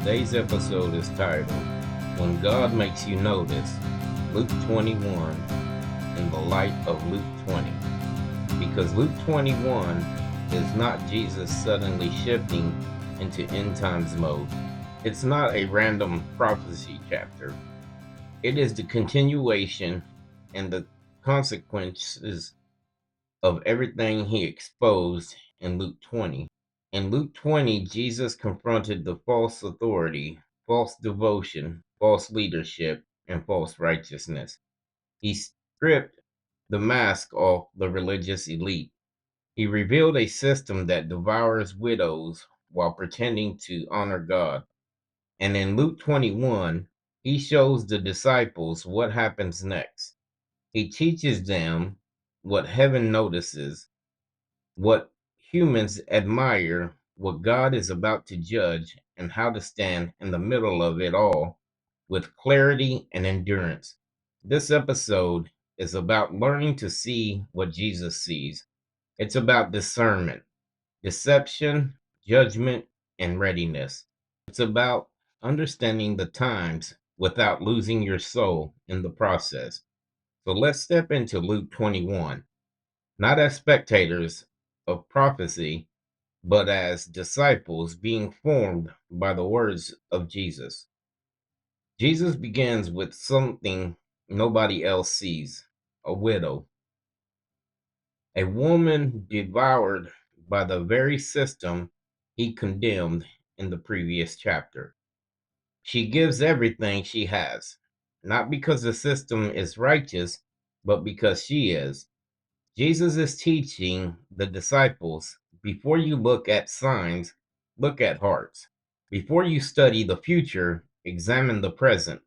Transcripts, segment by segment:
Today's episode is titled, When God Makes You Notice, Luke 21 in the light of Luke 20. Because Luke 21 is not Jesus suddenly shifting into end times mode. It's not a random prophecy chapter. It is the continuation and the consequences of everything he exposed in Luke 20. In Luke 20, Jesus confronted the false authority, false devotion, false leadership, and false righteousness. He stripped the mask off the religious elite. He revealed a system that devours widows while pretending to honor God. And in Luke 21, he shows the disciples what happens next. He teaches them what heaven notices, what humans admire, what God is about to judge, and how to stand in the middle of it all with clarity and endurance. This episode is about learning to see what Jesus sees. It's about discernment, deception, judgment, and readiness. It's about understanding the times without losing your soul in the process. So let's step into Luke 21, not as spectators of prophecy, but as disciples being formed by the words of Jesus. Jesus begins with something nobody else sees: a widow, a woman devoured by the very system he condemned in the previous chapter. She gives everything she has, not because the system is righteous, but because she is. Jesus is teaching the disciples, before you look at signs, look at hearts. Before you study the future, examine the present.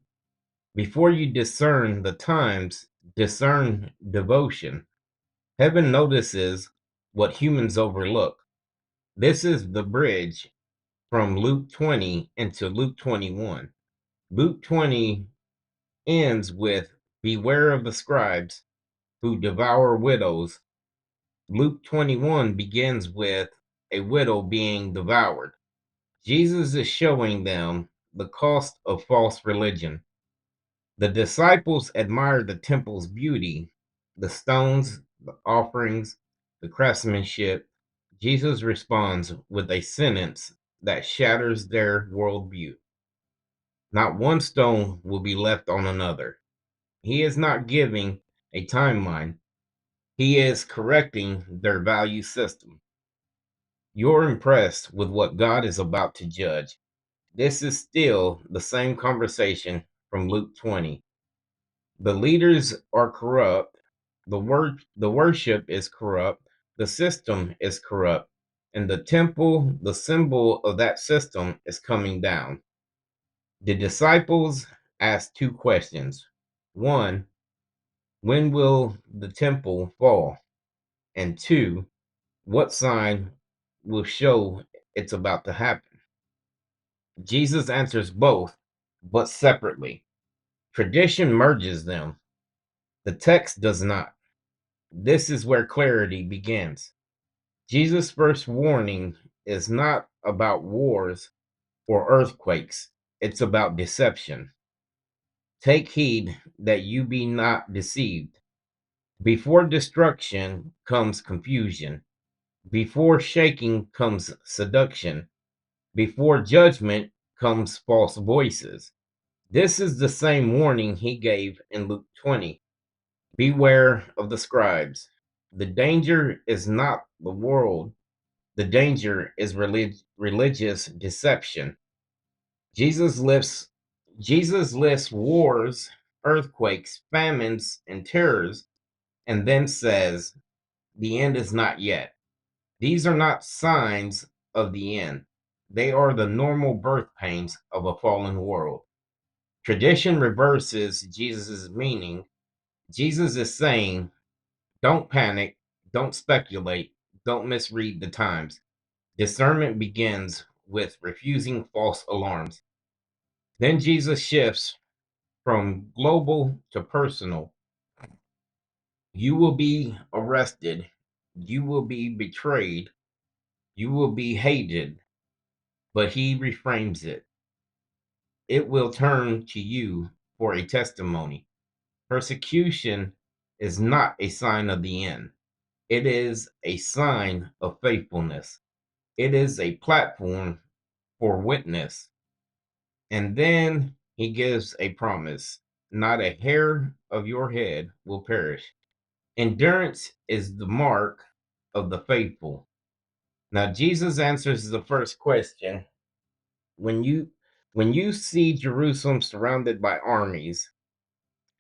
Before you discern the times, discern devotion. Heaven notices what humans overlook. This is the bridge from Luke 20 into Luke 21. Luke 20 ends with, Beware of the scribes who devour widows. Luke 21 begins with a widow being devoured. Jesus is showing them the cost of false religion. The disciples admire the temple's beauty, the stones, the offerings, the craftsmanship. Jesus responds with a sentence that shatters their worldview. Not one stone will be left on another. He is not giving a timeline, he is correcting their value system. You're impressed with what God is about to judge. This is still the same conversation from Luke 20. The leaders are corrupt, the worship is corrupt, the system is corrupt, and the temple, the symbol of that system, is coming down. The disciples asked two questions. One, when will the temple fall? And two, what sign will show it's about to happen? Jesus answers both, but separately. Tradition merges them. The text does not. This is where clarity begins. Jesus' first warning is not about wars or earthquakes, it's about deception. Take heed that you be not deceived. Before destruction comes confusion. Before shaking comes seduction. Before judgment comes false voices. This is the same warning he gave in Luke 20. Beware of the scribes. The danger is not the world, the danger is religious deception. Jesus lists, Jesus lists wars, earthquakes, famines, and terrors, and then says, the end is not yet. These are not signs of the end. They are the normal birth pains of a fallen world. Tradition reverses Jesus' meaning. Jesus is saying, don't panic, don't speculate, don't misread the times. Discernment begins with refusing false alarms. Then Jesus shifts from global to personal. You will be arrested, you will be betrayed, you will be hated, but he reframes it. it will turn to you for a testimony. Persecution is not a sign of the end. It is a sign of faithfulness. It is a platform for witness. And then he gives a promise. Not a hair of your head will perish. Endurance is the mark of the faithful. Now Jesus answers the first question. When you see Jerusalem surrounded by armies,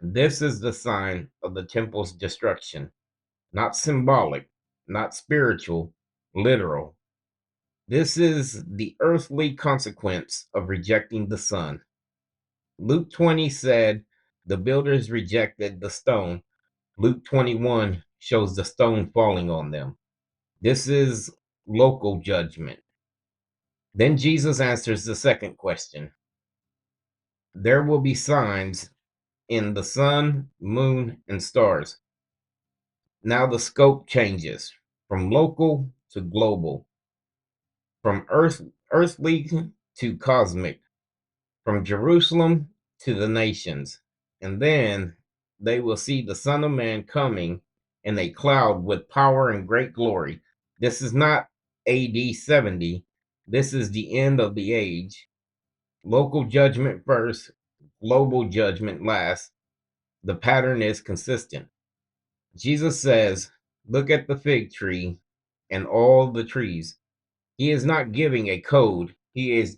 this is the sign of the temple's destruction. Not symbolic, not spiritual, literal. This is the earthly consequence of rejecting the Son. Luke 20 said the builders rejected the stone. Luke 21 shows the stone falling on them. This is local judgment. Then Jesus answers the second question. There will be signs in the sun, moon, and stars. Now the scope changes from local to global, from earthly to cosmic, from Jerusalem to the nations. And then they will see the Son of Man coming in a cloud with power and great glory. This is not AD 70. This is the end of the age. Local judgment first, global judgment last. The pattern is consistent. Jesus says, look at the fig tree and all the trees. He is not giving a code. He is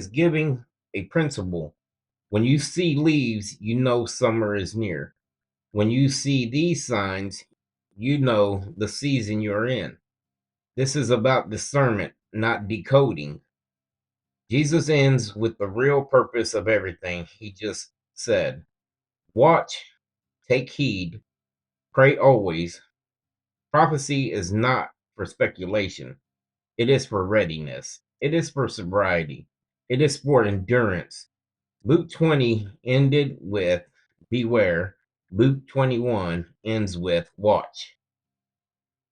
giving a principle. When you see leaves, you know summer is near. When you see these signs, you know the season you're in. This is about discernment, not decoding. Jesus ends with the real purpose of everything he just said. Watch, take heed, pray always. Prophecy is not for speculation. It is for readiness. It is for sobriety. It is for endurance. Luke 20 ended with beware. Luke 21 ends with watch.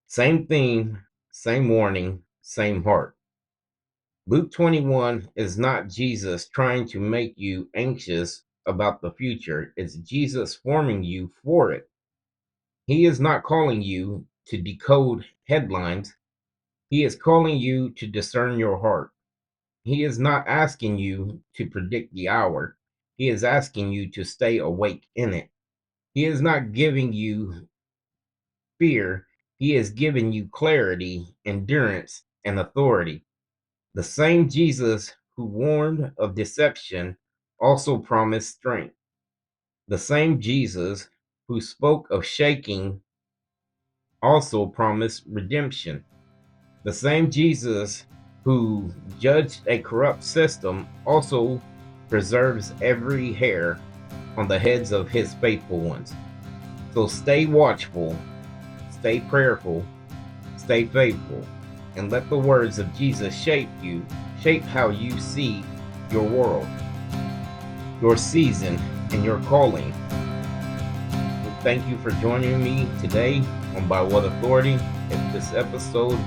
Same theme, same warning, same heart. Luke 21 is not Jesus trying to make you anxious about the future. It's Jesus forming you for it. He is not calling you to decode headlines. He is calling you to discern your heart. He is not asking you to predict the hour. He is asking you to stay awake in it. He is not giving you fear. He is giving you clarity, endurance, and authority. The same Jesus who warned of deception also promised strength. The same Jesus who spoke of shaking also promised redemption. The same Jesus who judged a corrupt system also preserves every hair on the heads of his faithful ones. So stay watchful, stay prayerful, stay faithful, and let the words of Jesus shape how you see your world, your season, and your calling. Thank you for joining me today on By What Authority. If this episode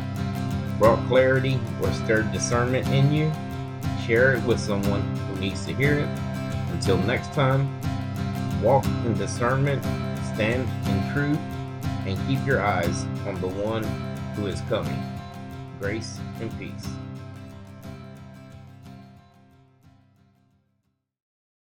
brought clarity or stirred discernment in you, share it with someone who needs to hear it. Until next time, walk in discernment, stand in truth, and keep your eyes on the one who is coming. Grace and peace.